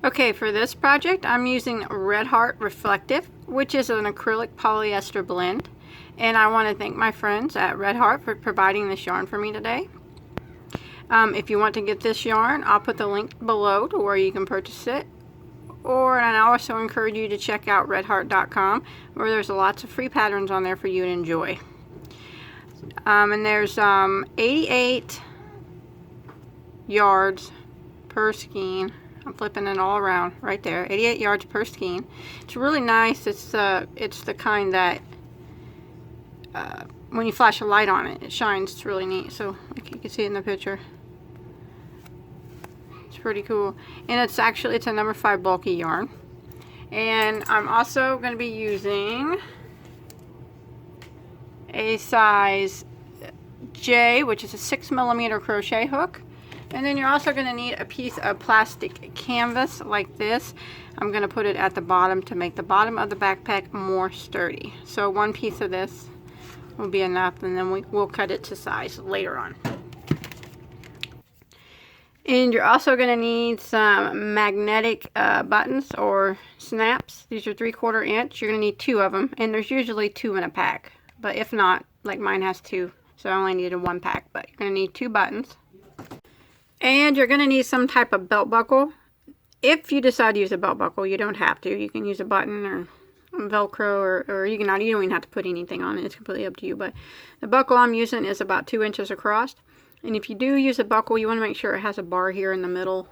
Okay, for this project I'm using RedHeart Reflective, which is an acrylic polyester blend, and I want to thank my friends at RedHeart for providing this yarn for me today. If you want to get this yarn, I'll put the link below to where you can purchase it, and I also encourage you to check out redheart.com, where there's lots of free patterns on there for you to enjoy. And there's 88 yards per skein. I'm flipping it all around right there. 88 yards per skein. It's really nice. It's the kind that when you flash a light on it, it shines. It's really neat. So like you can see it in the picture. It's pretty cool. And it's a number 5 bulky yarn. And I'm also going to be using a size J, which is a 6mm crochet hook. And then you're also going to need a piece of plastic canvas like this. I'm going to put it at the bottom to make the bottom of the backpack more sturdy. So one piece of this will be enough, and then we'll cut it to size later on. And you're also going to need some magnetic buttons or snaps. These are 3/4 inch. You're going to need 2 of them, and there's usually 2 in a pack. But if not, like mine has 2, so I only needed 1 pack. But you're going to need 2 buttons. And you're going to need some type of belt buckle. If you decide to use a belt buckle, you don't have to. You can use a button or Velcro, or you don't even have to put anything on it. It's completely up to you. But the buckle I'm using is about 2 inches across. And if you do use a buckle, you want to make sure it has a bar here in the middle.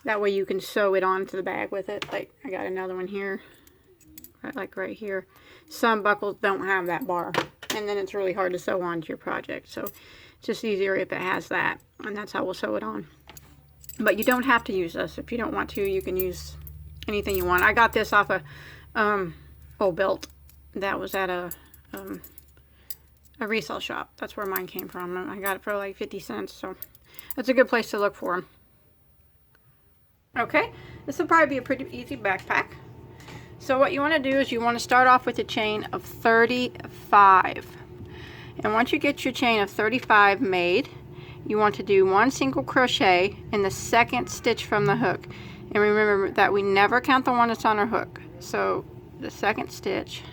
That way you can sew it onto the bag with it. Like I got another one here, right here. Some buckles don't have that bar, and then it's really hard to sew onto your project. So it's just easier if it has that, and that's how we'll sew it on. But you don't have to use this. If you don't want to, you can use anything you want. I got this off a old belt that was at a resale shop. That's where mine came from. I got it for like 50 cents, so that's a good place to look for them. Okay, this will probably be a pretty easy backpack. So what you want to do is you want to start off with a chain of 35. And once you get your chain of 35 made, you want to do 1 single crochet in the 2nd stitch from the hook. And remember that we never count the one that's on our hook. So the 2nd stitch,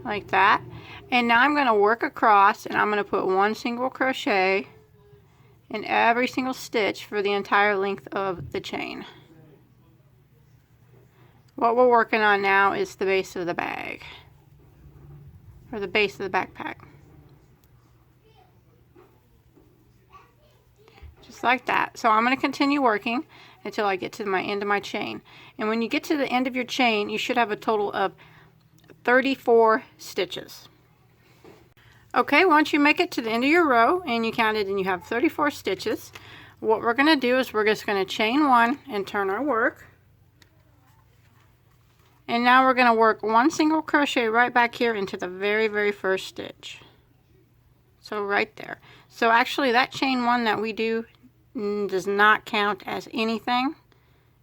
like that. And now I'm going to work across, and I'm going to put 1 single crochet in every single stitch for the entire length of the chain. What we're working on now is the base of the bag, or the base of the backpack. Just like that. So I'm going to continue working until I get to my end of my chain. And when you get to the end of your chain, you should have a total of 34 stitches. Okay, once you make it to the end of your row and you count it and you have 34 stitches, what we're going to do is we're just going to chain 1 and turn our work. And now we're going to work 1 single crochet right back here into the very first stitch. So right there. So actually that chain 1 that we do does not count as anything.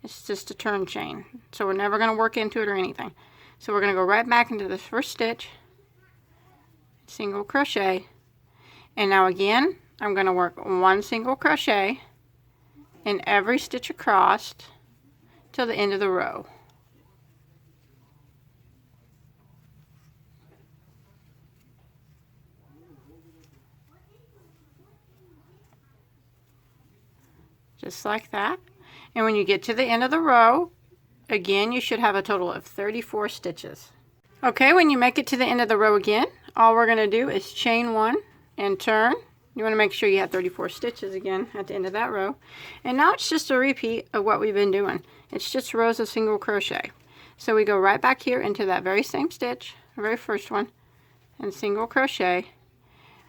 It's just a turn chain. So we're never going to work into it or anything. So we're going to go right back into the first stitch, single crochet, and now again I'm going to work 1 single crochet in every stitch across till the end of the row. Just like that. And when you get to the end of the row, again, you should have a total of 34 stitches. Okay, when you make it to the end of the row again, all we're going to do is chain 1 and turn. You want to make sure you have 34 stitches again at the end of that row. And now it's just a repeat of what we've been doing. It's just rows of single crochet. So we go right back here into that very same stitch, the very first one, and single crochet.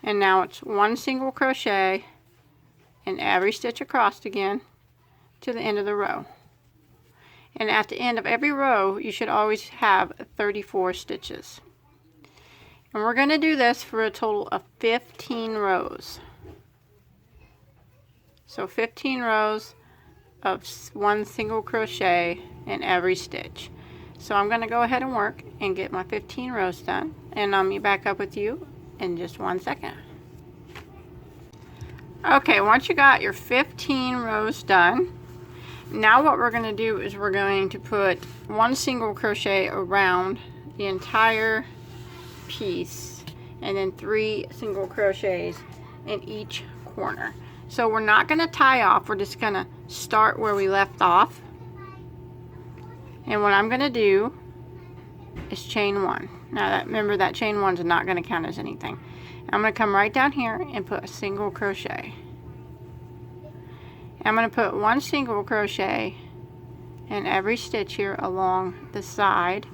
And now it's 1 single crochet in every stitch across again to the end of the row. And at the end of every row, you should always have 34 stitches. And we're going to do this for a total of 15 rows. So 15 rows of 1 single crochet in every stitch. So I'm going to go ahead and work and get my 15 rows done. And I'll meet back up with you in just 1 second. Okay, once you got your 15 rows done, now what we're going to do is we're going to put 1 single crochet around the entire piece and then 3 single crochets in each corner. So we're not going to tie off, we're just going to start where we left off. And what I'm going to do is chain 1. Now remember that chain 1 is not going to count as anything. I'm going to come right down here and put a single crochet. I'm going to put 1 single crochet in every stitch here along the side,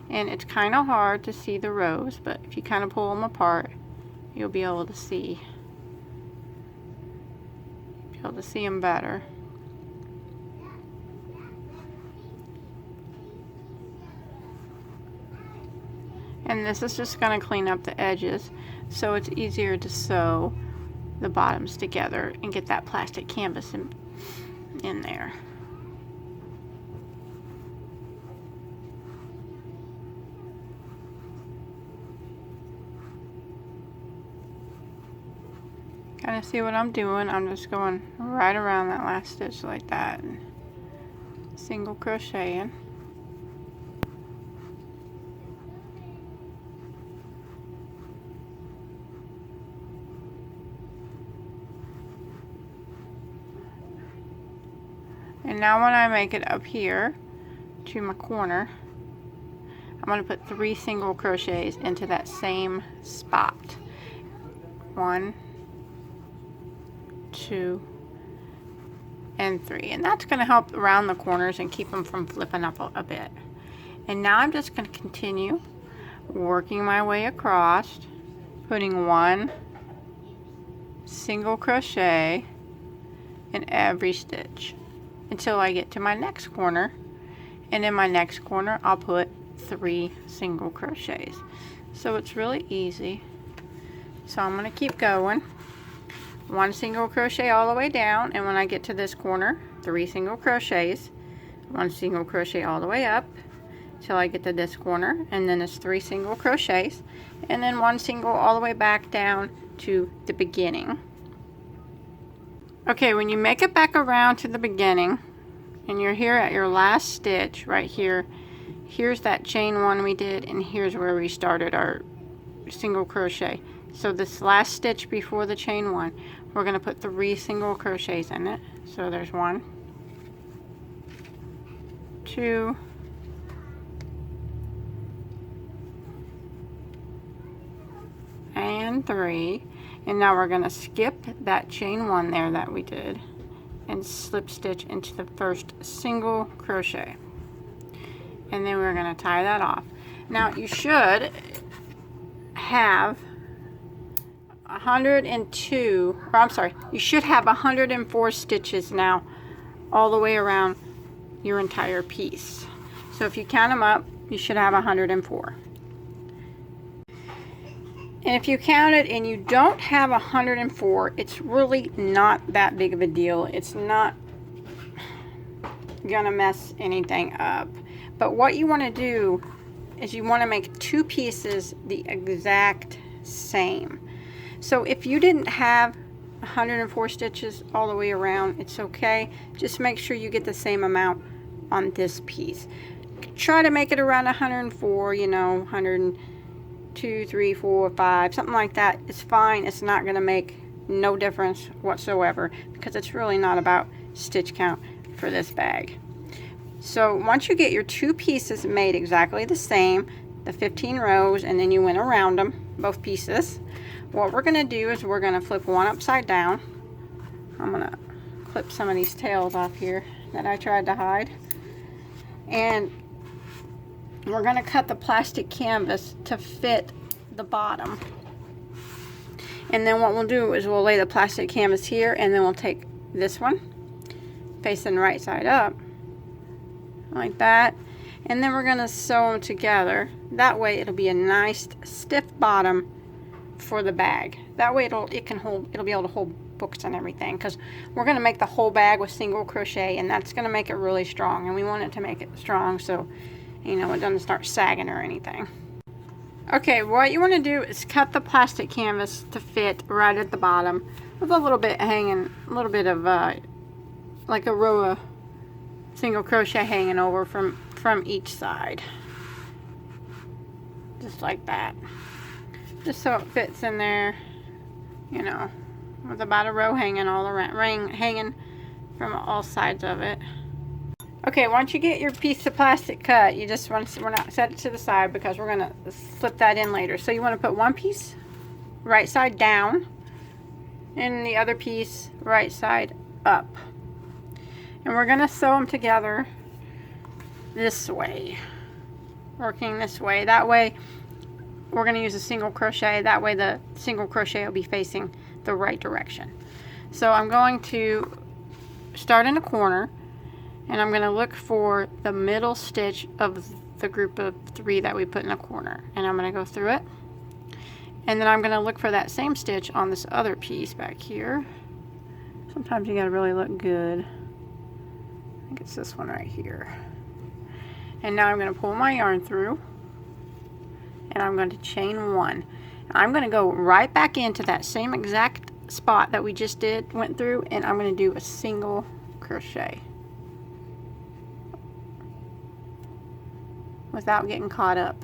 and it's kind of hard to see the rows, but if you kind of pull them apart you'll be able to see them better. And this is just going to clean up the edges so it's easier to sew the bottoms together and get that plastic canvas in there. Kind of see what I'm doing. I'm just going right around that last stitch like that and single crocheting. And now when I make it up here to my corner, I'm going to put 3 single crochets into that same spot. 1, 2, and 3. And that's going to help around the corners and keep them from flipping up a bit. And now I'm just going to continue working my way across, putting 1 single crochet in every stitch until I get to my next corner, and in my next corner I'll put 3 single crochets. So it's really easy. So I'm going to keep going. 1 single crochet all the way down, and when I get to this corner, 3 single crochets, 1 single crochet all the way up till I get to this corner, and then it's 3 single crochets, and then 1 single all the way back down to the beginning. Okay, when you make it back around to the beginning and you're here at your last stitch right here, here's that chain 1 we did, and here's where we started our single crochet. So this last stitch before the chain 1, we're going to put 3 single crochets in it. So there's 1, 2, and 3. And now we're going to skip that chain 1 there that we did and slip stitch into the first single crochet, and then we're going to tie that off. Now you should have 102, or I'm sorry, you should have 104 stitches now all the way around your entire piece. So if you count them up, you should have 104. And if you count it and you don't have 104, it's really not that big of a deal. It's not gonna mess anything up. But what you want to do is you want to make 2 pieces the exact same. So if you didn't have 104 stitches all the way around, it's okay. Just make sure you get the same amount on this piece. Try to make it around 104, you know, 102, 3, 4, 5, something like that. It's fine. It's not going to make no difference whatsoever because it's really not about stitch count for this bag. So once you get your 2 pieces made exactly the same, the 15 rows, and then you went around them, both pieces, what we're going to do is we're going to flip one upside down. I'm going to clip some of these tails off here that I tried to hide. And we're going to cut the plastic canvas to fit the bottom. And then what we'll do is we'll lay the plastic canvas here, and then we'll take this one facing right side up like that, and then we're going to sew them together. That way it'll be a nice stiff bottom for the bag. That way it'll be able to hold books and everything, because we're going to make the whole bag with single crochet, and that's going to make it really strong, and we want it to make it strong so you know it doesn't start sagging or anything. Okay, what you want to do is cut the plastic canvas to fit right at the bottom with a little bit hanging, a little bit of like a row of single crochet hanging over from each side, just like that, just so it fits in there, you know, with about a row hanging all around, hanging from all sides of it. Okay, once you get your piece of plastic cut, you just want to set it to the side because we're going to slip that in later. So you want to put one piece right side down and the other piece right side up. And we're going to sew them together this way, working this way. That way we're going to use a single crochet. That way the single crochet will be facing the right direction. So I'm going to start in a corner, and I'm going to look for the middle stitch of the group of 3 that we put in a corner, and I'm going to go through it, and then I'm going to look for that same stitch on this other piece back here. Sometimes you got to really look good. I think it's this one right here. And now I'm going to pull my yarn through, and I'm going to chain 1. I'm going to go right back into that same exact spot that we just went through, and I'm going to do a single crochet without getting caught up.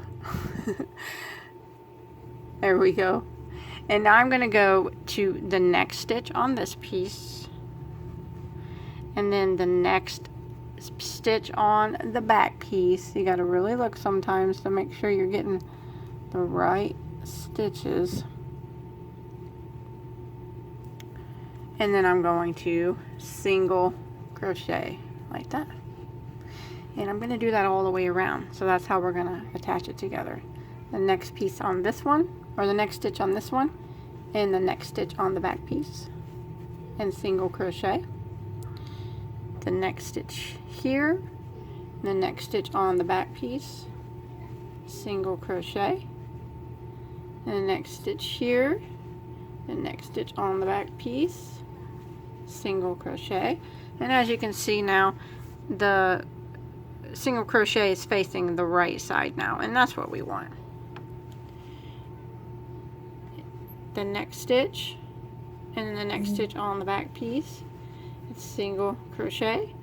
There we go. And now I'm going to go to the next stitch on this piece, and then the next stitch on the back piece. You got to really look sometimes to make sure you're getting the right stitches. And then I'm going to single crochet like that. And I'm going to do that all the way around. So that's how we're going to attach it together. The next piece on this one, or the next stitch on this one, and the next stitch on the back piece, and single crochet. The next stitch here, the next stitch on the back piece, single crochet, and the next stitch here, the next stitch on the back piece, single crochet. And as you can see now, the single crochet is facing the right side now, and that's what we want. The next stitch, and then the next stitch on the back piece, it's single crochet.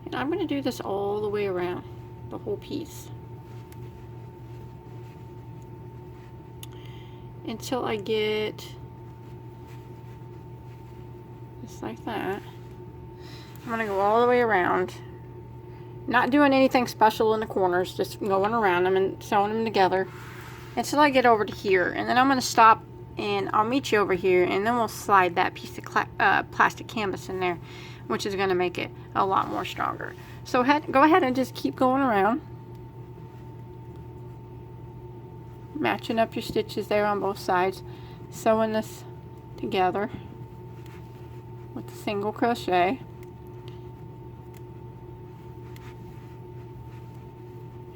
And I'm going to do this all the way around the whole piece until I get just like that. I'm going to go all the way around, not doing anything special in the corners, just going around them and sewing them together until I get over to here. And then I'm going to stop, and I'll meet you over here, and then we'll slide that piece of plastic canvas in there, which is going to make it a lot more stronger. So go ahead and just keep going around, matching up your stitches there on both sides, sewing this together with a single crochet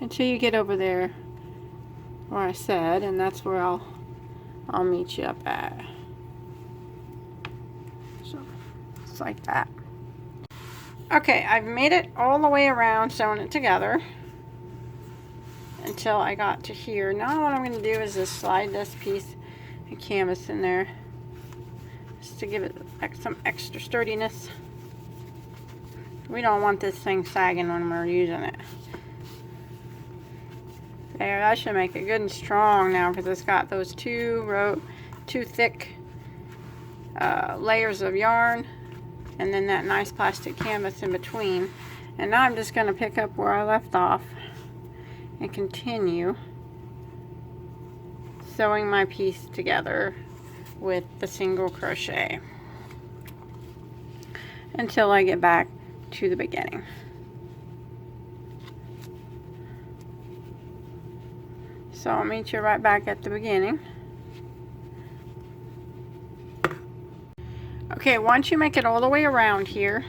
until you get over there where I said, and that's where I'll meet you up at. So it's like that. Okay, I've made it all the way around, sewing it together until I got to here. Now what I'm going to do is just slide this piece of canvas in there just to give it some extra sturdiness. We don't want this thing sagging when we're using it. There, that should make it good and strong now, because it's got those two thick layers of yarn, and then that nice plastic canvas in between. And now I'm just going to pick up where I left off and continue sewing my piece together with the single crochet until I get back to the beginning. So I'll meet you right back at the beginning. Okay, once you make it all the way around here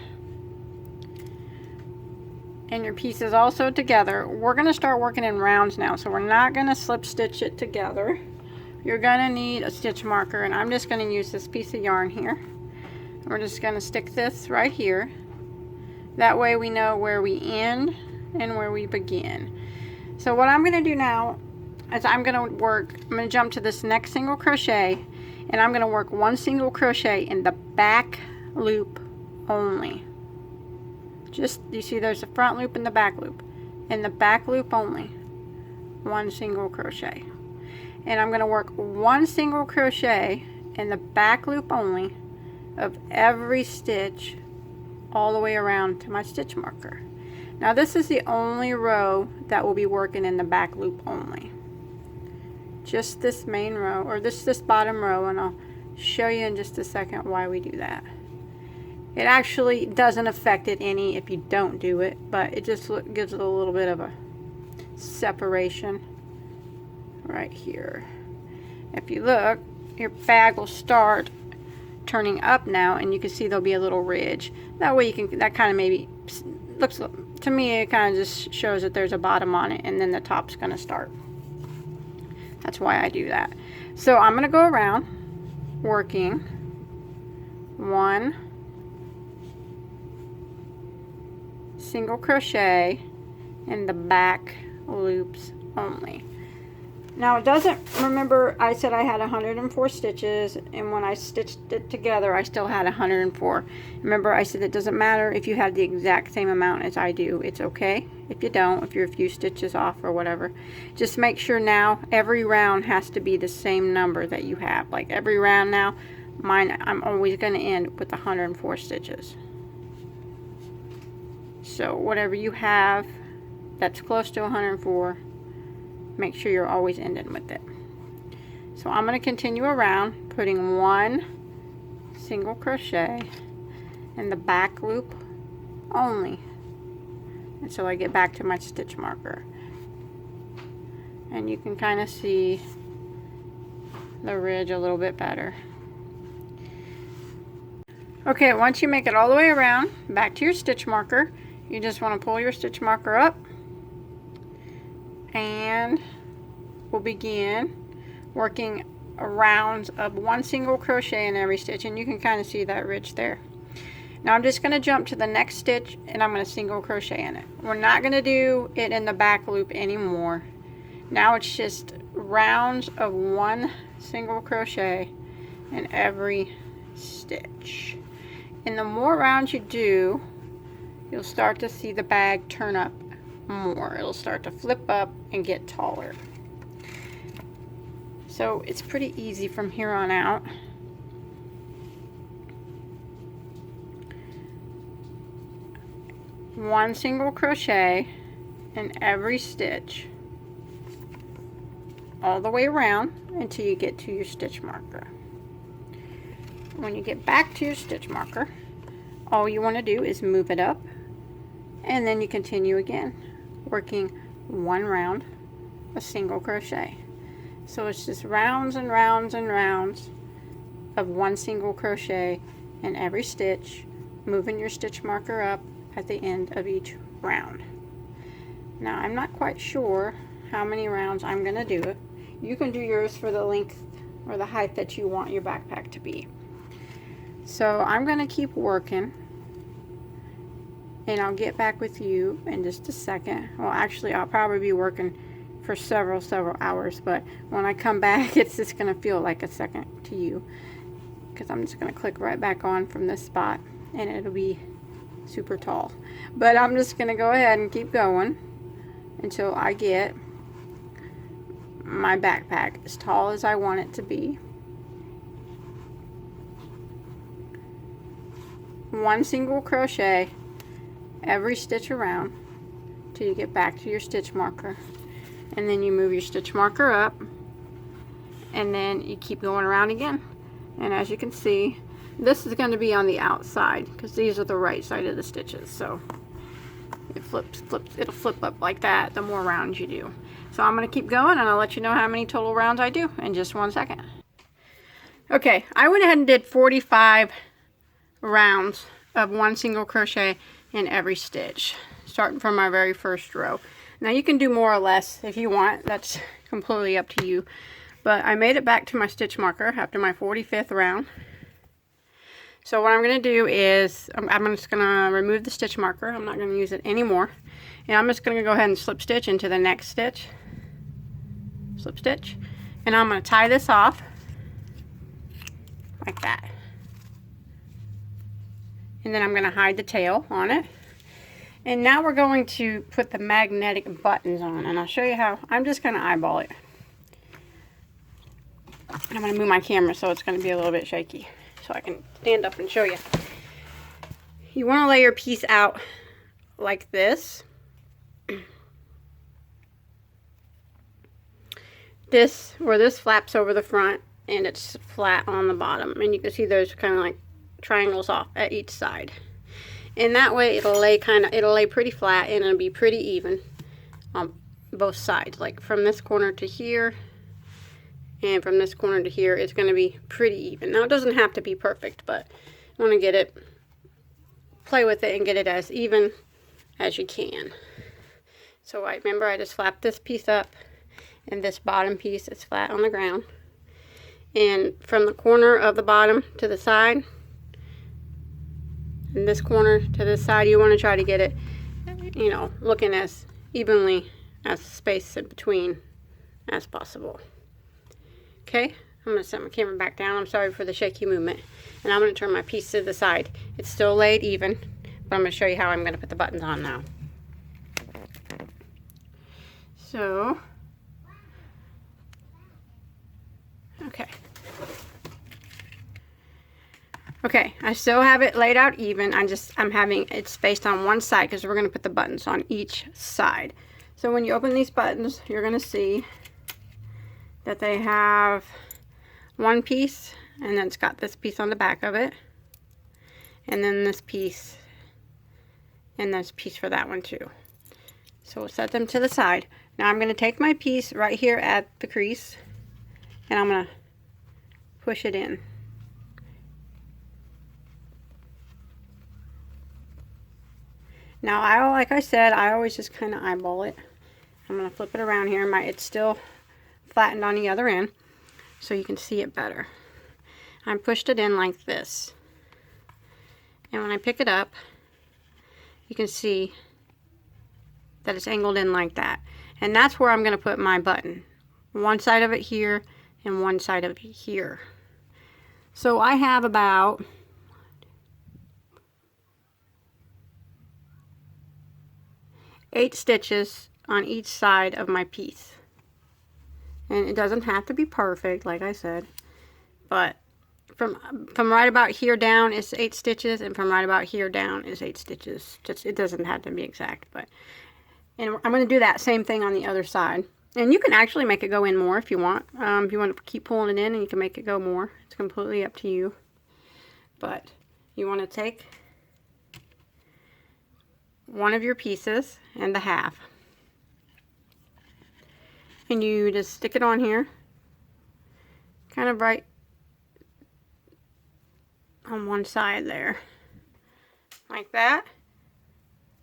and your piece is also together, we're going to start working in rounds now. So we're not going to slip stitch it together. You're going to need a stitch marker, and I'm just going to use this piece of yarn here. We're just going to stick this right here. That way we know where we end and where we begin. So what I'm going to do now is I'm going to jump to this next single crochet, and I'm going to work one single crochet in the back loop only. Just, you see there's the front loop and the back loop. In the back loop only, 1 single crochet. And I'm going to work 1 single crochet in the back loop only of every stitch all the way around to my stitch marker. Now this is the only row that will be working in the back loop only. Just this main row, or this bottom row, and I'll show you in just a second why we do that. It actually doesn't affect it any if you don't do it, but it just gives it a little bit of a separation right here. If you look, your bag will start turning up now, and you can see there'll be a little ridge. That way you can, that kind of maybe looks, to me it kind of just shows that there's a bottom on it, and then the top's going to start. That's why I do that. So I'm going to go around working 1 single crochet in the back loops only. Now it doesn't, remember I said I had 104 stitches, and when I stitched it together I still had 104. Remember I said it doesn't matter if you have the exact same amount as I do. It's okay if you don't, if you're a few stitches off or whatever. Just make sure now every round has to be the same number that you have. Like every round now, mine, I'm always going to end with 104 stitches. So whatever you have that's close to 104, make sure you're always ending with it. So I'm going to continue around putting 1 single crochet in the back loop only until I get back to my stitch marker. And you can kind of see the ridge a little bit better. Okay, once you make it all the way around back to your stitch marker, you just want to pull your stitch marker up, and we'll begin working rounds of 1 single crochet in every stitch, and you can kind of see that ridge there. Now I'm just going to jump to the next stitch, and I'm going to single crochet in it. We're not going to do it in the back loop anymore. Now it's just rounds of 1 single crochet in every stitch. And the more rounds you do, you'll start to see the bag turn up more. It'll start to flip up and get taller. So it's pretty easy from here on out. One single crochet in every stitch all the way around until you get to your stitch marker. When you get back to your stitch marker, all you want to do is move it up, and then you continue again, working 1 round, a single crochet. So it's just rounds and rounds and rounds of 1 single crochet in every stitch, moving your stitch marker up at the end of each round. Now I'm not quite sure how many rounds I'm going to do it. You can do yours for the length or the height that you want your backpack to be. So I'm going to keep working, and I'll get back with you in just a second. Well, actually I'll probably be working for several hours, but when I come back it's just going to feel like a second to you, because I'm just going to click right back on from this spot and it'll be super tall. But I'm just going to go ahead and keep going until I get my backpack as tall as I want it to be. 1 single crochet every stitch around till you get back to your stitch marker, and then you move your stitch marker up, and then you keep going around again. And as you can see, this is going to be on the outside because these are the right side of the stitches, so it'll flip up like that the more rounds you do. So I'm going to keep going, and I'll let you know how many total rounds I do in just 1 second. Okay, I went ahead and did 45 rounds of 1 single crochet in every stitch, starting from our very first row. Now you can do more or less if you want, that's completely up to you, but I made it back to my stitch marker after my 45th round. So what I'm going to do is I'm just going to remove the stitch marker. I'm not going to use it anymore, and I'm just going to go ahead and slip stitch into the next stitch, slip stitch, and I'm going to tie this off like that. And then I'm going to hide the tail on it. And now we're going to put the magnetic buttons on, and I'll show you how. I'm just going to eyeball it. I'm going to move my camera so it's going to be a little bit shaky so I can stand up and show you. You want to lay your piece out like this. Where this flaps over the front and it's flat on the bottom, and you can see there's kind of like triangles off at each side. And that way it'll lay pretty flat, and it'll be pretty even on both sides. Like from this corner to here and from this corner to here, it's going to be pretty even. Now it doesn't have to be perfect, but you want to get it, play with it and get it as even as you can. So I just flapped this piece up, and this bottom piece is flat on the ground. And from the corner of the bottom to the side, and this corner to this side, you want to try to get it, you know, looking as evenly as space in between as possible. Okay, I'm going to set my camera back down. I'm sorry for the shaky movement. And I'm going to turn my piece to the side. It's still laid even, but I'm going to show you how I'm going to put the buttons on now. So, okay, I still have it laid out even. I'm having it spaced on one side because we're going to put the buttons on each side. So when you open these buttons, you're going to see that they have one piece, and then it's got this piece on the back of it, and then this piece, and this piece for that one too. So we'll set them to the side. Now I'm going to take my piece right here at the crease, and I'm going to push it in. Now, like I said, I always just kind of eyeball it. I'm going to flip it around here. It's still flattened on the other end, so you can see it better. I pushed it in like this. And when I pick it up, you can see that it's angled in like that. And that's where I'm going to put my button. One side of it here and one side of it here. So I have about 8 stitches on each side of my piece. And it doesn't have to be perfect, like I said, but from right about here down is 8 stitches, and from right about here down is 8 stitches. It doesn't have to be exact, but and I'm going to do that same thing on the other side. And you can actually make it go in more if you want. If you want to keep pulling it in, and you can make it go more. It's completely up to you. But you want to take one of your pieces and the half, and you just stick it on here, kind of right on one side there, like that,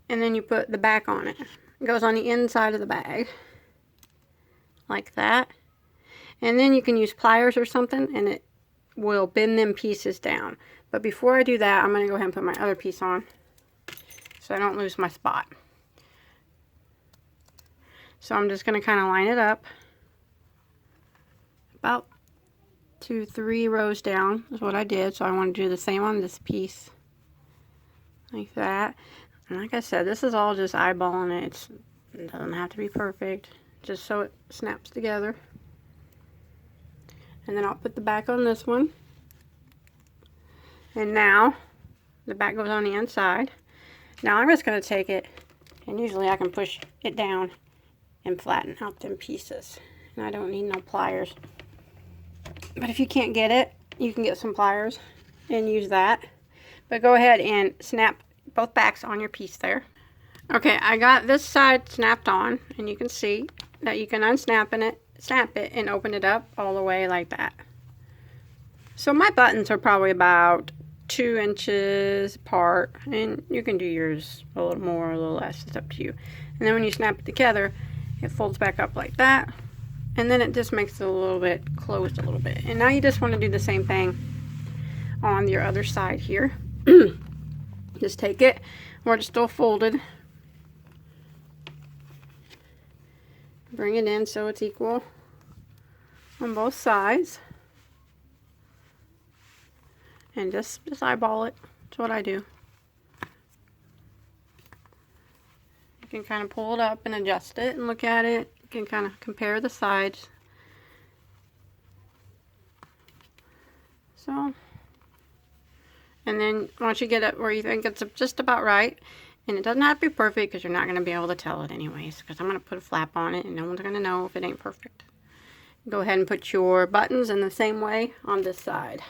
and then you put the back on it. It goes on the inside of the bag, like that, and then you can use pliers or something, and it will bend them pieces down. But before I do that, I'm going to go ahead and put my other piece on, so I don't lose my spot. So I'm just going to kind of line it up about 2-3 rows down is what I did. So I want to do the same on this piece, like that. And like I said, this is all just eyeballing it. It doesn't have to be perfect, just so it snaps together. And then I'll put the back on this one. And now the back goes on the inside. Now I'm just going to take it, and usually I can push it down and flatten out them pieces. And I don't need no pliers. But if you can't get it, you can get some pliers and use that. But go ahead and snap both backs on your piece there. Okay, I got this side snapped on, and you can see that you can unsnap it, snap it, and open it up all the way like that. So my buttons are probably about 2 inches apart, and you can do yours a little more or a little less, it's up to you. And then when you snap it together, it folds back up like that, and then it just makes it a little bit closed a little bit. And now you just want to do the same thing on your other side here. Just take it where it's still folded, bring it in so it's equal on both sides, and just eyeball it. That's what I do. You can kind of pull it up and adjust it and look at it. You can kind of compare the sides. So, and then once you get it where you think it's just about right, and it doesn't have to be perfect because you're not going to be able to tell it anyways, because I'm going to put a flap on it and no one's going to know if it ain't perfect. Go ahead and put your buttons in the same way on this side.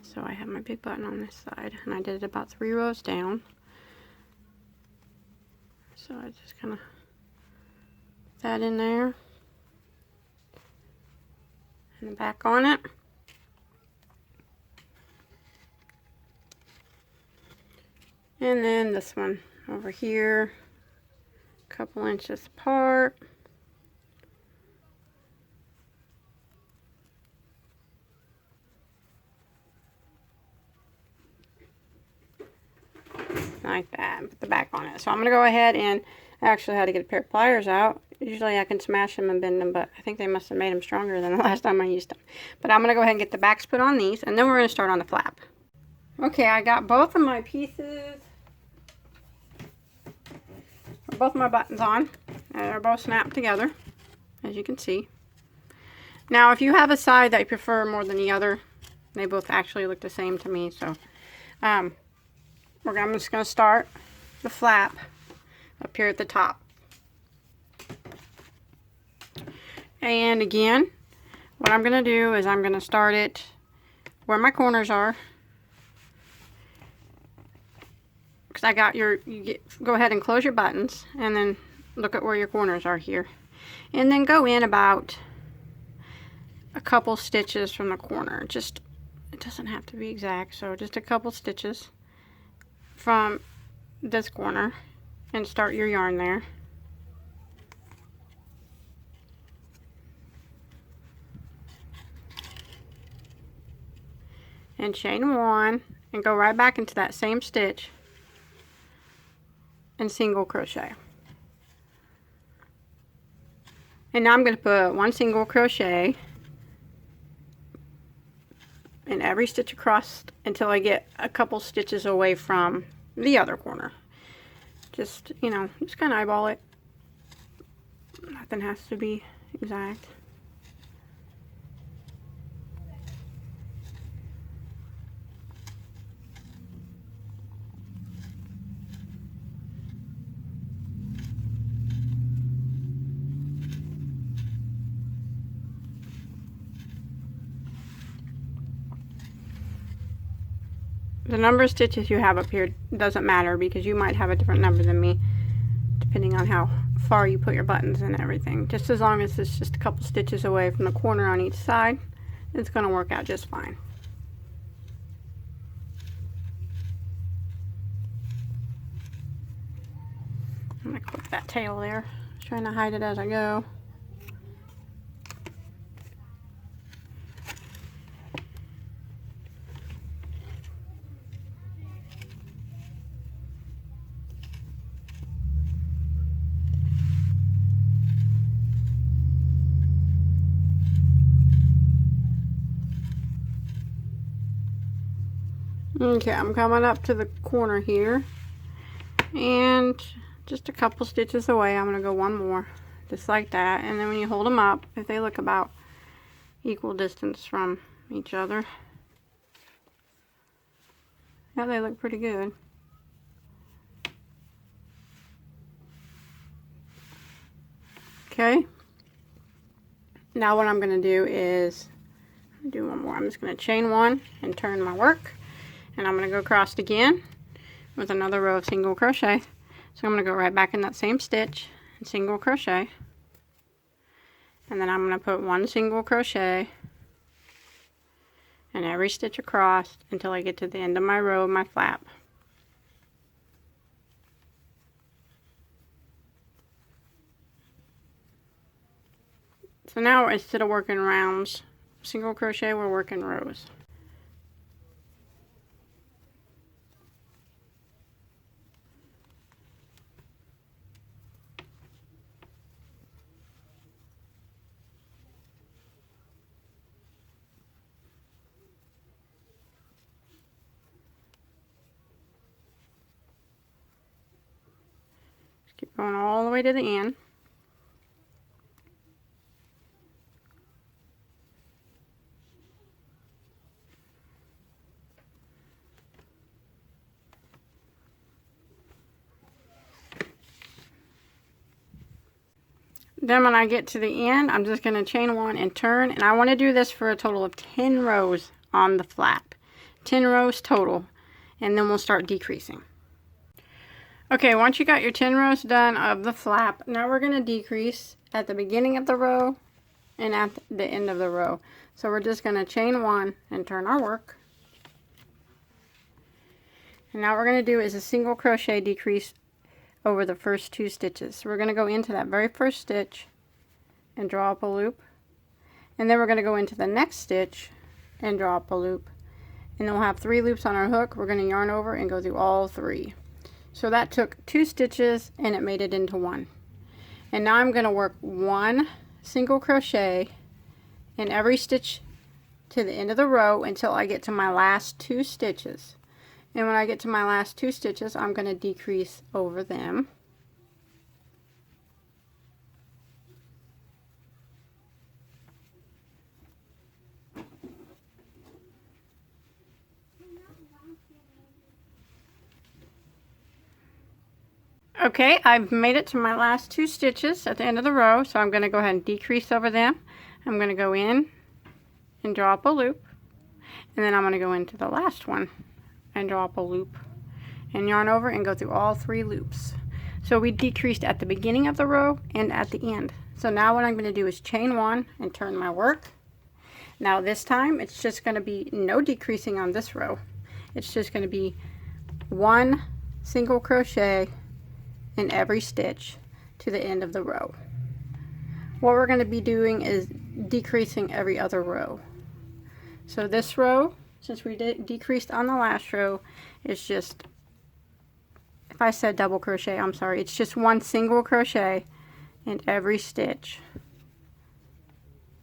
So I have my big button on this side, and I did it about 3 rows down. So I just kind of put that in there. And back on it. And then this one over here, a couple inches apart. Like that, and put the back on it. So I'm going to go ahead and I actually had to get a pair of pliers out. Usually I can smash them and bend them, but I think they must have made them stronger than the last time I used them. But I'm going to go ahead and get the backs put on these, and then we're going to start on the flap. Okay, I got both of my pieces, both of my buttons on, and they're both snapped together, as you can see. Now, if you have a side that you prefer more than the other, they both actually look the same to me, so I'm just going to start the flap up here at the top. And again, what I'm going to do is I'm going to start it where my corners are. Because I got go ahead and close your buttons and then look at where your corners are here. And then go in about a couple stitches from the corner. Just, it doesn't have to be exact, so just a couple stitches from this corner and start your yarn there. And chain 1 and go right back into that same stitch and single crochet. And now I'm going to put 1 single crochet in every stitch across until I get a couple stitches away from the other corner. Just, you know, just kind of eyeball it. Nothing has to be exact. The number of stitches you have up here doesn't matter because you might have a different number than me depending on how far you put your buttons and everything. Just as long as it's just a couple stitches away from the corner on each side, it's going to work out just fine. I'm going to clip that tail there. I'm trying to hide it as I go. Okay, I'm coming up to the corner here, and just a couple stitches away, I'm going to go one more, just like that. And then when you hold them up, if they look about equal distance from each other, yeah, they look pretty good. Okay, now what I'm going to do is do one more. I'm just going to chain 1 and turn my work. And I'm going to go across again with another row of single crochet. So I'm going to go right back in that same stitch and single crochet. And then I'm going to put 1 single crochet in every stitch across until I get to the end of my row of my flap. So now instead of working rounds, single crochet, we're working rows. Just keep going all the way to the end. Then when I get to the end, I'm just going to chain one and turn, and I want to do this for a total of 10 rows on the flap. 10 rows total, and then we'll start decreasing. Okay, once you got your 10 rows done of the flap, now we're going to decrease at the beginning of the row and at the end of the row. So we're just going to chain one and turn our work. And now what we're going to do is a single crochet decrease over the first 2 stitches. So we're going to go into that very first stitch and draw up a loop, and then we're going to go into the next stitch and draw up a loop, and then we'll have 3 loops on our hook. We're going to yarn over and go through all 3. So that took 2 stitches and it made it into 1. And now I'm going to work 1 single crochet in every stitch to the end of the row until I get to my last 2 stitches. And when I get to my last 2 stitches, I'm going to decrease over them. Okay, I've made it to my last 2 stitches at the end of the row, so I'm going to go ahead and decrease over them. I'm going to go in and draw up a loop, and then I'm going to go into the last one and draw up a loop and yarn over and go through all 3 loops. So we decreased at the beginning of the row and at the end. So now what I'm going to do is chain one and turn my work. Now this time it's just going to be no decreasing on this row. It's just going to be 1 single crochet in every stitch to the end of the row. What we're going to be doing is decreasing every other row. So this row, since we decreased on the last row, is just, if I said double crochet, I'm sorry, it's just 1 single crochet in every stitch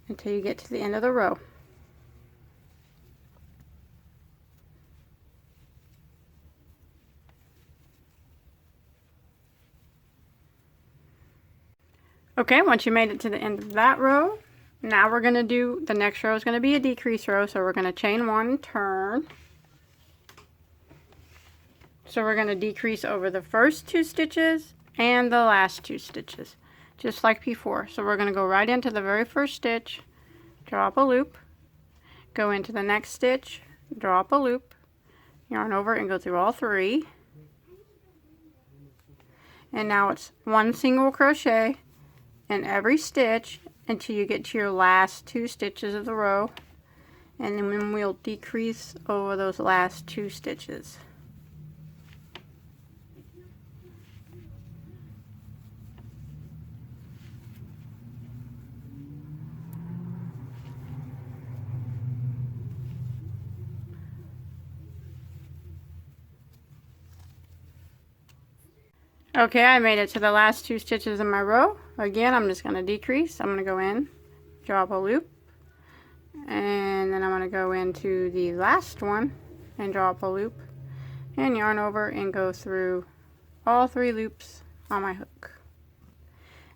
until you get to the end of the row. Okay, once you made it to the end of that row, now we're going to do, the next row is going to be a decrease row, so we're going to chain one and turn. So we're going to decrease over the first 2 stitches and the last 2 stitches, just like before. So we're going to go right into the very first stitch, draw up a loop, go into the next stitch, draw up a loop, yarn over and go through all 3. And now it's 1 single crochet in every stitch until you get to your last 2 stitches of the row, and then we'll decrease over those last 2 stitches. Okay, I made it to the last 2 stitches in my row. Again, I'm just going to decrease. I'm going to go in, draw up a loop, and then I'm going to go into the last one and draw up a loop and yarn over and go through all 3 loops on my hook.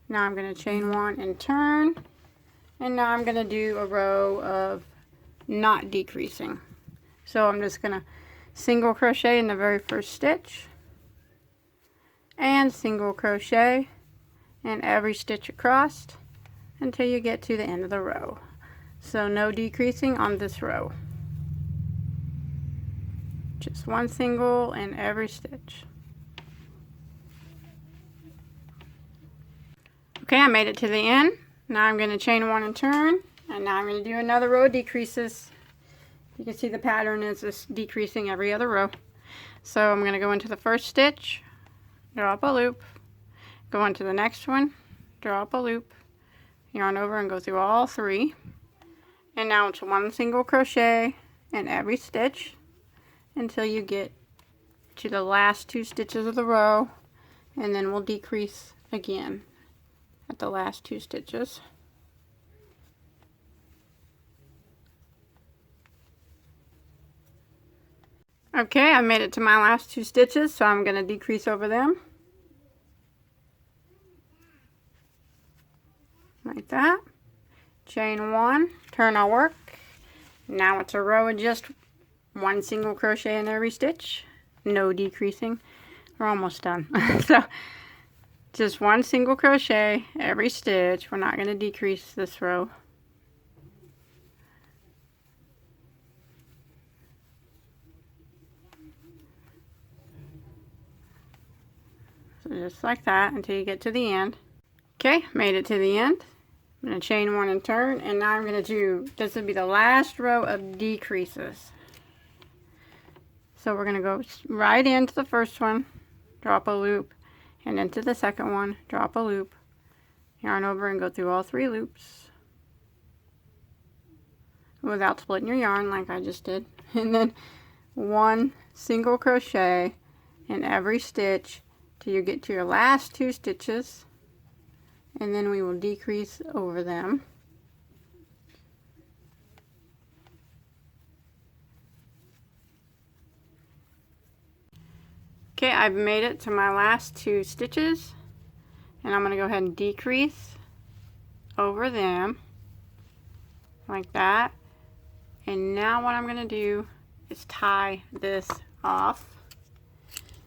Now I'm going to chain one and turn, and now I'm going to do a row of not decreasing. So I'm just going to single crochet in the very first stitch and single crochet in every stitch across until you get to the end of the row. So no decreasing on this row. Just 1 single in every stitch. Okay, I made it to the end. Now I'm going to chain one and turn, and now I'm going to do another row of decreases. You can see the pattern is just decreasing every other row. So I'm going to go into the first stitch, draw up a loop, go into the next one, draw up a loop, yarn over and go through all 3, and now it's 1 single crochet in every stitch until you get to the last 2 stitches of the row, and then we'll decrease again at the last 2 stitches. Okay, I made it to my last 2 stitches, so I'm going to decrease over them. chain 1, turn our work. Now it's a row of just 1 single crochet in every stitch, no decreasing. We're almost done. So just 1 single crochet every stitch. We're not going to decrease this row. So just like that until you get to the end. Okay, made it to the end. I'm going to chain 1 and turn, and now I'm going to do, this will be the last row of decreases. So we're going to go right into the first one, drop a loop, and into the second one, drop a loop, yarn over and go through all 3 loops without splitting your yarn like I just did. And then 1 single crochet in every stitch till you get to your last 2 stitches, and then we will decrease over them. Okay, I've made it to my last 2 stitches, and I'm going to go ahead and decrease over them like that. And now what I'm going to do is tie this off.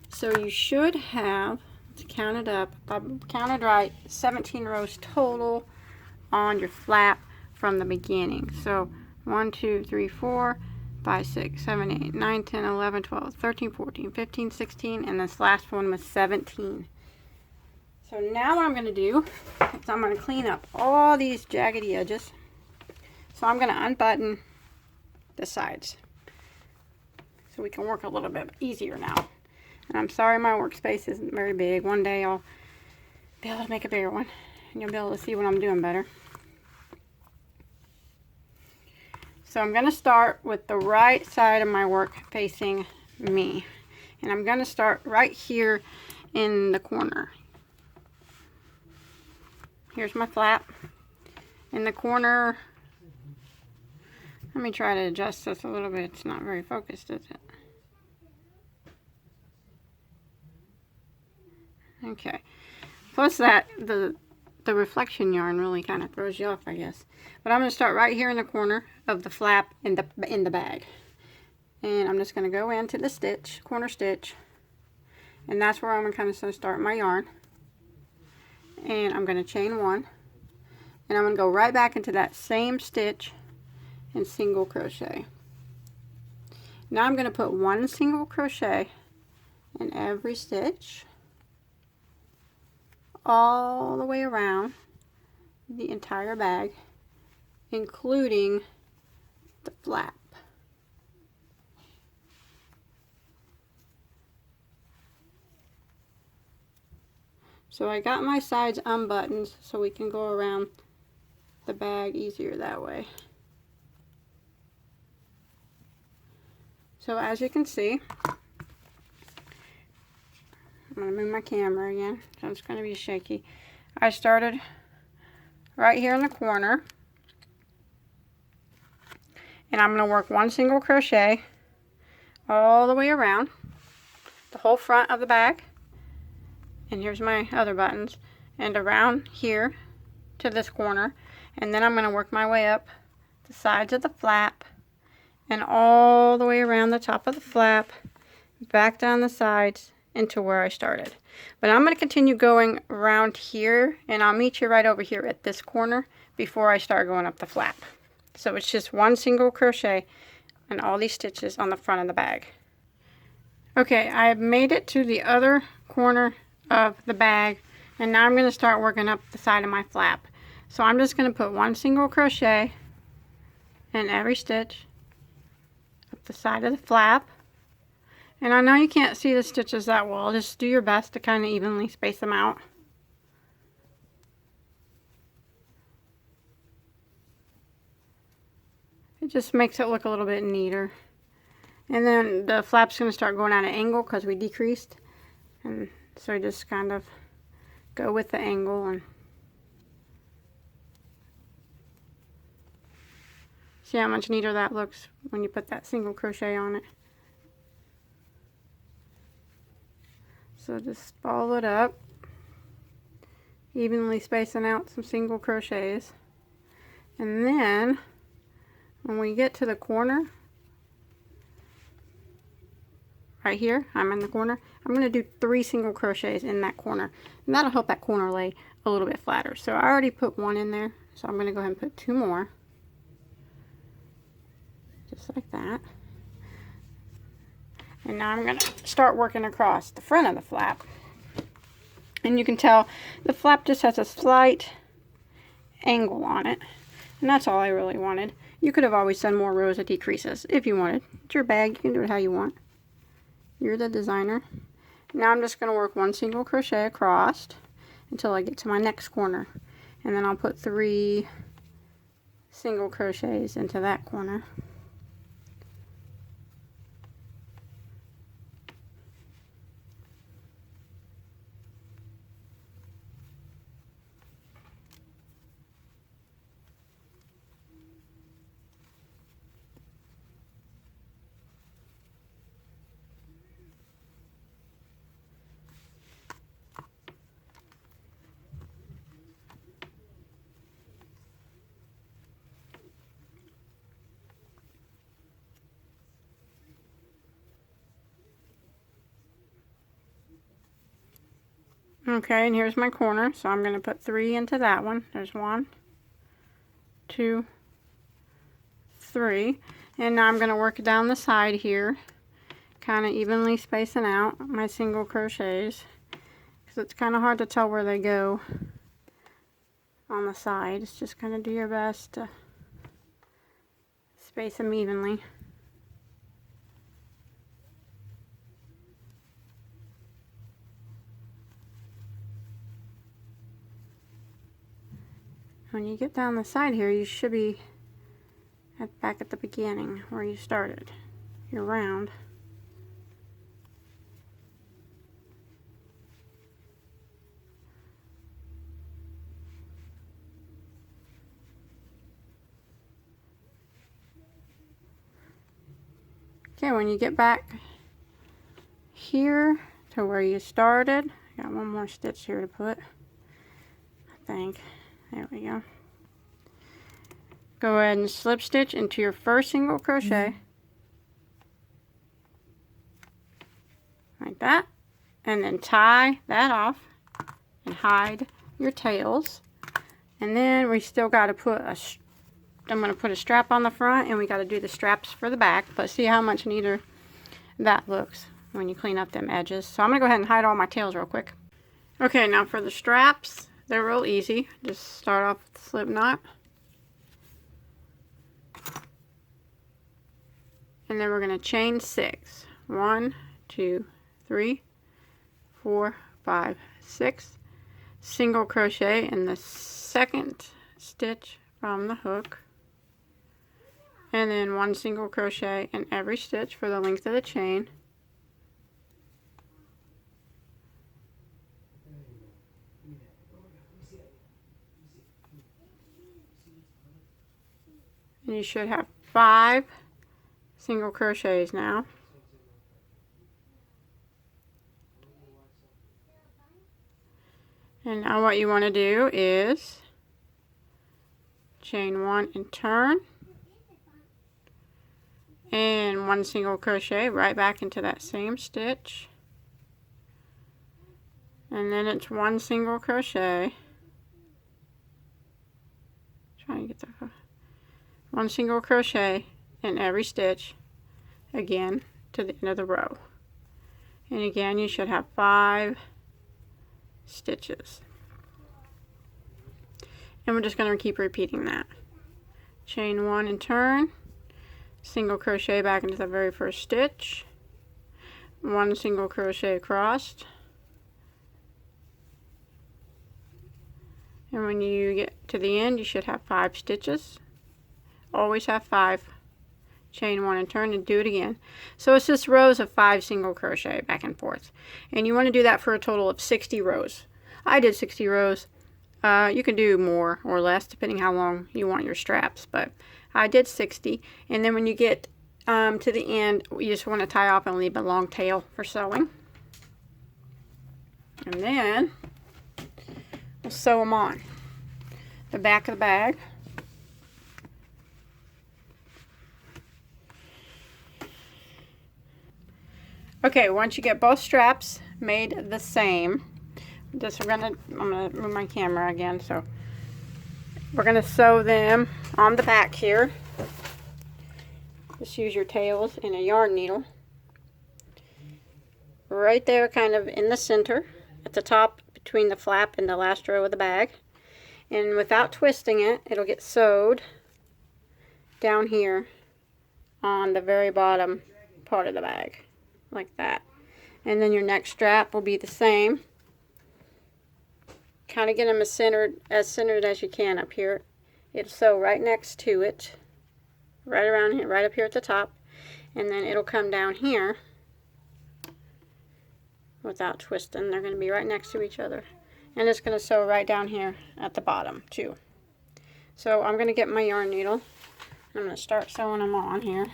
So you should have, to count it up, if I counted right, 17 rows total on your flap from the beginning. So 1, 2, 3, 4, 5, 6, 7, 8, 9, 10, 11, 12, 13, 14, 15, 16, and this last one was 17. So now what I'm going to do is I'm going to clean up all these jaggedy edges. So I'm going to unbutton the sides so we can work a little bit easier now. And I'm sorry my workspace isn't very big. One day I'll be able to make a bigger one and you'll be able to see what I'm doing better. So I'm going to start with the right side of my work facing me. And I'm going to start right here in the corner. Here's my flap. In the corner, let me try to adjust this a little bit. It's not very focused, is it? Okay. Plus that, the reflection yarn really kind of throws you off, I guess. But I'm going to start right here in the corner of the flap in the bag. And I'm just going to go into the stitch, corner stitch. And that's where I'm going to kind of start my yarn. And I'm going to chain 1. And I'm going to go right back into that same stitch and single crochet. Now I'm going to put 1 single crochet in every stitch all the way around the entire bag, including the flap. So I got my sides unbuttoned so we can go around the bag easier that way. So as you can see, I'm going to move my camera again, so it's going to be shaky. I started right here in the corner, and I'm going to work 1 single crochet all the way around the whole front of the bag. And here's my other buttons, and around here to this corner, and then I'm going to work my way up the sides of the flap and all the way around the top of the flap, back down the sides into where I started. But I'm going to continue going around here, and I'll meet you right over here at this corner before I start going up the flap. So it's just 1 single crochet and all these stitches on the front of the bag. Okay, I have made it to the other corner of the bag, and now I'm going to start working up the side of my flap. So I'm just going to put 1 single crochet in every stitch up the side of the flap. And I know you can't see the stitches that well, just do your best to kind of evenly space them out. It just makes it look a little bit neater. And then the flap's going to start going at an angle because we decreased, and so just kind of go with the angle and see how much neater that looks when you put that single crochet on it. So just follow it up, evenly spacing out some single crochets. And then when we get to the corner, right here, I'm in the corner, I'm going to do 3 single crochets in that corner. And that'll help that corner lay a little bit flatter. So I already put 1 in there, so I'm going to go ahead and put 2 more. Just like that. And now I'm going to start working across the front of the flap. And you can tell the flap just has a slight angle on it. And that's all I really wanted. You could have always done more rows of decreases if you wanted. It's your bag, you can do it how you want. You're the designer. Now I'm just going to work 1 single crochet across until I get to my next corner. And then I'll put 3 single crochets into that corner. Okay, and here's my corner, so I'm going to put 3 into that one. There's 1, 2, 3. And now I'm going to work down the side here, kind of evenly spacing out my single crochets, because it's kind of hard to tell where they go on the sides. Just kind of do your best to space them evenly. When you get down the side here, you should be back at the beginning where you started. You're round. Okay, when you get back here to where you started, I got 1 more stitch here to put, I think. There we go. Go ahead and slip stitch into your first single crochet. Like that. And then tie that off and hide your tails. And then we still got to put a, I'm going to put a strap on the front, and we got to do the straps for the back. But see how much neater that looks when you clean up them edges. So I'm going to go ahead and hide all my tails real quick. Okay, now for the straps. They're real easy. Just start off with the slip knot. And then we're going to chain 6. 1, 2, 3, 4, 5, 6. Single crochet in the second stitch from the hook. And then 1 single crochet in every stitch for the length of the chain. And you should have 5 single crochets now. And now what you want to do is chain 1 and turn, and 1 single crochet right back into that same stitch, and then it's 1 single crochet, trying to get the 1 single crochet in every stitch again to the end of the row. And again, you should have 5 stitches. And we're just going to keep repeating that. Chain 1 and turn, single crochet back into the very first stitch, 1 single crochet across, and when you get to the end, you should have 5 stitches. Always have 5. Chain 1 and turn, and do it again. So it's just rows of 5 single crochet back and forth, and you want to do that for a total of 60 rows. I did 60 rows. You can do more or less depending how long you want your straps, but I did 60. And then when you get to the end, you just want to tie off and leave a long tail for sewing. And then we'll sew them on the back of the bag. Okay, once you get both straps made the same, I'm gonna move my camera again. So we're gonna sew them on the back here. Just use your tails and a yarn needle. Right there, kind of in the center, at the top between the flap and the last row of the bag. And without twisting it, it'll get sewed down here on the very bottom part of the bag, like that. And then your next strap will be the same. Kind of get them as centered as you can up here. It'll sew right next to it, right around here, right up here at the top, and then it'll come down here without twisting. They're going to be right next to each other, and it's going to sew right down here at the bottom too. So I'm going to get my yarn needle. I'm going to start sewing them on here.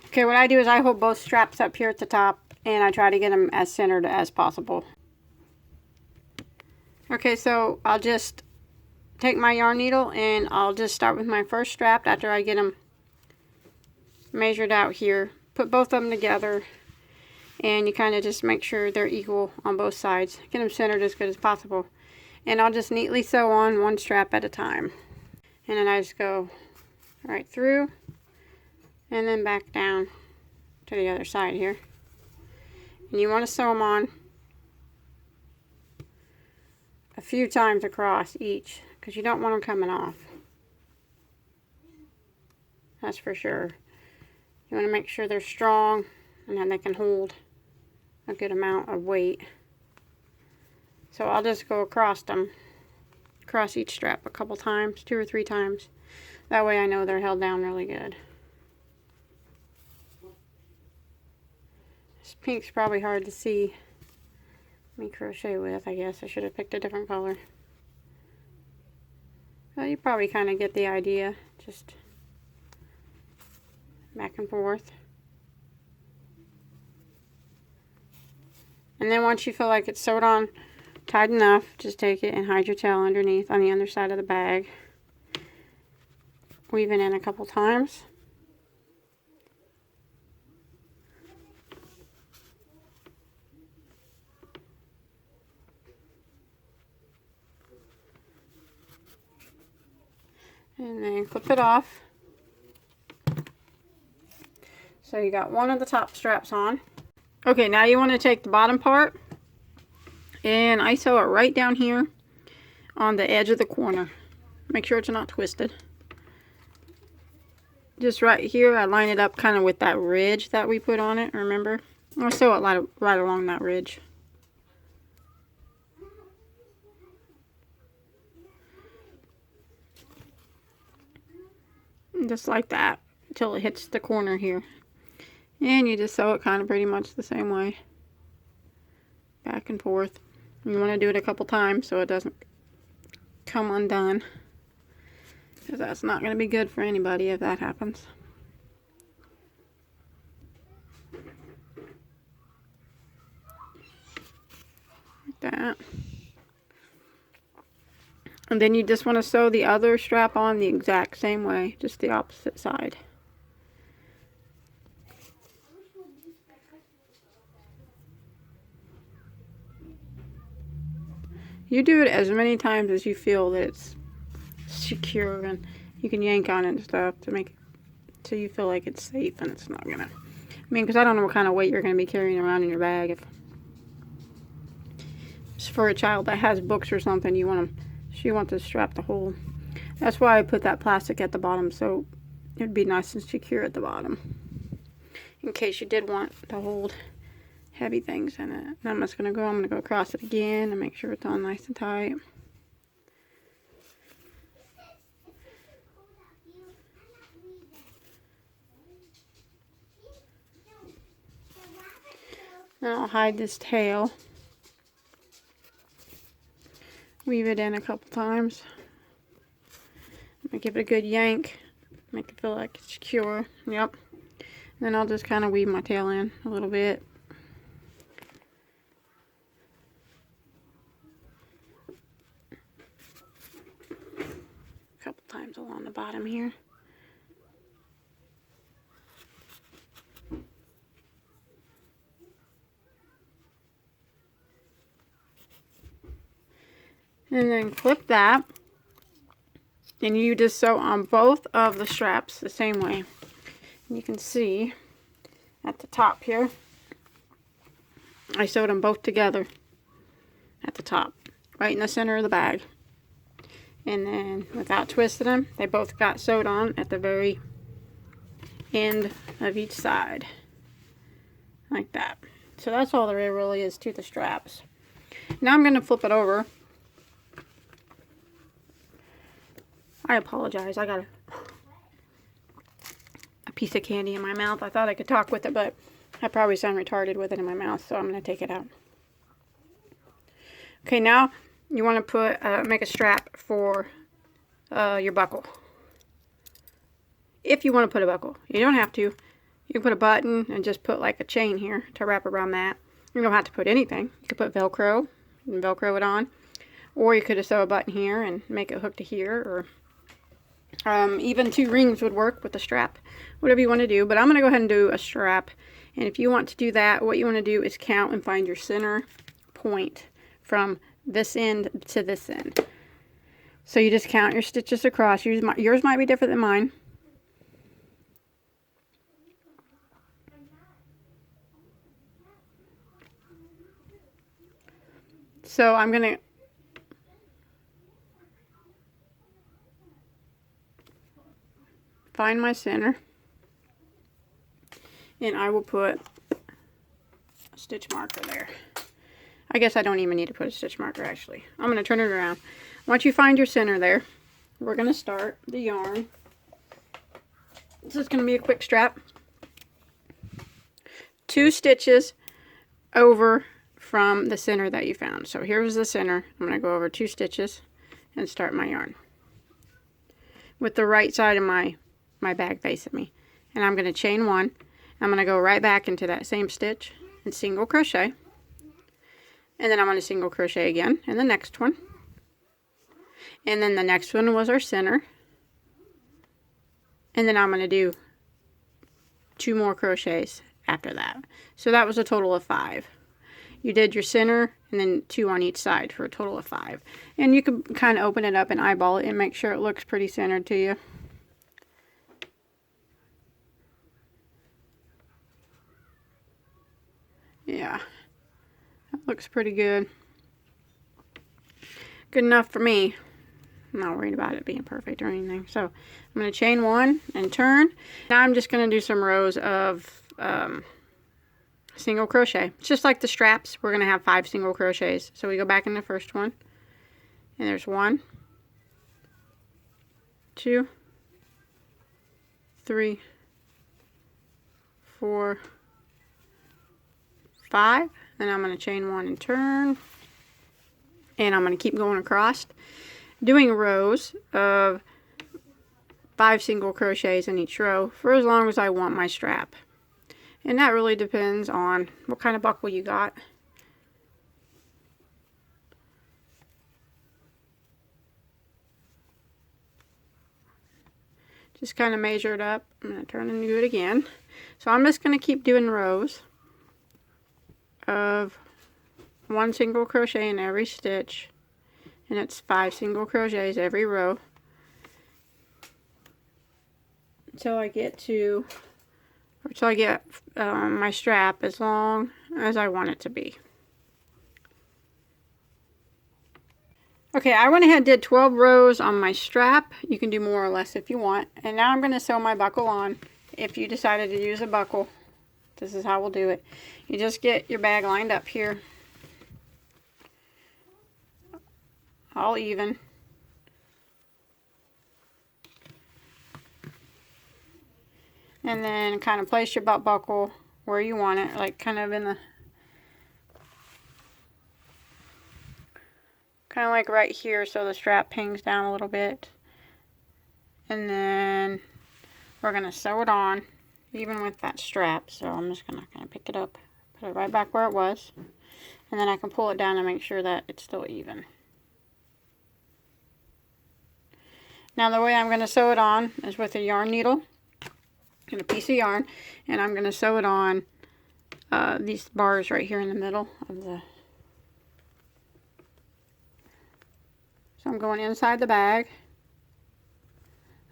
Okay, what I do is I hold both straps up here at the top, and I try to get them as centered as possible. Okay, so I'll just take my yarn needle and I'll just start with my first strap after I get them measured out here. Put both of them together, and you kind of just make sure they're equal on both sides. Get them centered as good as possible. And I'll just neatly sew on one strap at a time. And then I just go right through and then back down to the other side here. And you want to sew them on a few times across each, because you don't want them coming off. That's for sure. You want to make sure they're strong and then they can hold a good amount of weight. So I'll just go across them, across each strap a couple times, 2 or 3 times. That way I know they're held down really good. This pink's probably hard to see me crochet with. I guess I should have picked a different color. Well, you probably kind of get the idea. Just back and forth. And then once you feel like it's sewed on tight enough, just take it and hide your tail underneath on the underside of the bag. Weave it in a couple times. And then clip it off. So you got one of the top straps on. Okay, now you want to take the bottom part and I sew it right down here on the edge of the corner. Make sure it's not twisted. Just right here, I line it up kind of with that ridge that we put on it, remember? I'll sew it right along that ridge. Just like that until it hits the corner here. And you just sew it kind of pretty much the same way. Back and forth. You want to do it a couple times so it doesn't come undone. Because that's not going to be good for anybody if that happens. Like that. And then you just want to sew the other strap on the exact same way, just the opposite side. You do it as many times as you feel that it's secure and you can yank on it and stuff to make it so you feel like it's safe and it's not gonna. I mean, because I don't know what kind of weight you're gonna be carrying around in your bag. If it's for a child that has books or something, you want them. She wants to strap to hold. That's why I put that plastic at the bottom, so it'd be nice and secure at the bottom, in case you did want to hold heavy things in it. Now I'm gonna go across it again and make sure it's on nice and tight. Now I'll hide this tail. Weave it in a couple times. I'm gonna give it a good yank. Make it feel like it's secure. Yep. And then I'll just kind of weave my tail in a little bit. A couple times along the bottom here. And then clip that. And you just sew on both of the straps the same way. And you can see at the top here, I sewed them both together at the top, right in the center of the bag. And then without twisting them, they both got sewed on at the very end of each side, like that. So that's all there really is to the straps. Now I'm going to flip it over. I apologize, I got a piece of candy in my mouth. I thought I could talk with it, but I probably sound retarded with it in my mouth, so I'm going to take it out. Okay, now you want to put make a strap for your buckle. If you want to put a buckle, you don't have to. You can put a button and just put like a chain here to wrap around that. You don't have to put anything. You could put Velcro and Velcro it on, or you could just sew a button here and make it hook to here, or even 2 rings would work with the strap. Whatever you want to do, but I'm going to go ahead and do a strap. And if you want to do that, what you want to do is count and find your center point from this end to this end. So you just count your stitches across. Yours might be different than mine. So I'm going to find my center, and I will put a stitch marker there. I guess I don't even need to put a stitch marker actually. I'm going to turn it around. Once you find your center there, we're going to start the yarn. This is going to be a quick strap. 2 stitches over from the center that you found. So here's the center. I'm going to go over 2 stitches and start my yarn with the right side of my bag facing me. And I'm going to chain 1. I'm going to go right back into that same stitch and single crochet. And then I'm going to single crochet again in the next one. And then the next one was our center. And then I'm going to do 2 more crochets after that. So that was a total of 5. You did your center and then 2 on each side for a total of 5. And you can kind of open it up and eyeball it and make sure it looks pretty centered to you. Yeah, that looks pretty good. Good enough for me. I'm not worried about it being perfect or anything. So I'm going to chain 1 and turn. Now I'm just going to do some rows of single crochet. It's just like the straps. We're going to have 5 single crochets. So we go back in the first one. And there's 1, 2, 3, 4, 5. Then I'm going to chain 1 and turn. And I'm going to keep going across, doing rows of 5 single crochets in each row for as long as I want my strap. And that really depends on what kind of buckle you got. Just kind of measure it up. I'm going to turn and do it again. So I'm just going to keep doing rows of 1 single crochet in every stitch, and it's 5 single crochets every row until I get to, or until I get my strap as long as I want it to be. Okay, I went ahead and did 12 rows on my strap. You can do more or less if you want. And now I'm going to sew my buckle on. If you decided to use a buckle, this is how we'll do it. You just get your bag lined up here, all even. And then kind of place your butt buckle where you want it, like kind of in the, kind of like right here, so the strap hangs down a little bit. And then we're going to sew it on, even with that strap. So I'm just going to kind of pick it up, put it right back where it was. And then I can pull it down and make sure that it's still even. Now the way I'm going to sew it on is with a yarn needle and a piece of yarn, and I'm going to sew it on these bars right here in the middle of the So I'm going inside the bag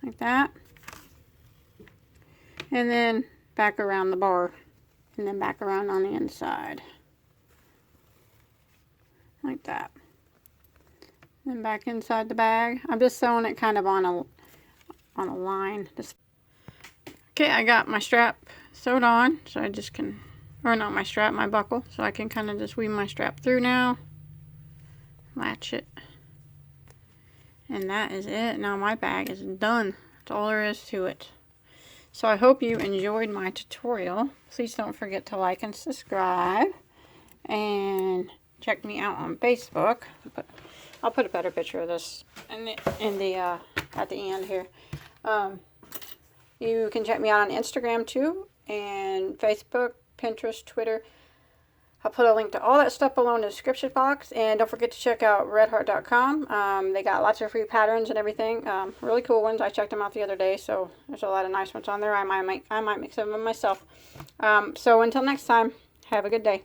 like that, and then back around the bar, and then back around on the inside like that. Then back inside the bag. I'm just sewing it kind of on a line. Okay, I got my strap sewed on, so I just can, or not my strap, my buckle, so I can kind of just weave my strap through now, latch it, and that is it. Now my bag is done. That's all there is to it. So I hope you enjoyed my tutorial. Please don't forget to like and subscribe, and check me out on Facebook. I'll put a better picture of this at the end here. You can check me out on Instagram too, and Facebook, Pinterest, Twitter. I'll put a link to all that stuff below in the description box, and don't forget to check out RedHeart.com. They got lots of free patterns and everything, really cool ones. I checked them out the other day, so there's a lot of nice ones on there. I might make some of them myself. So until next time, have a good day.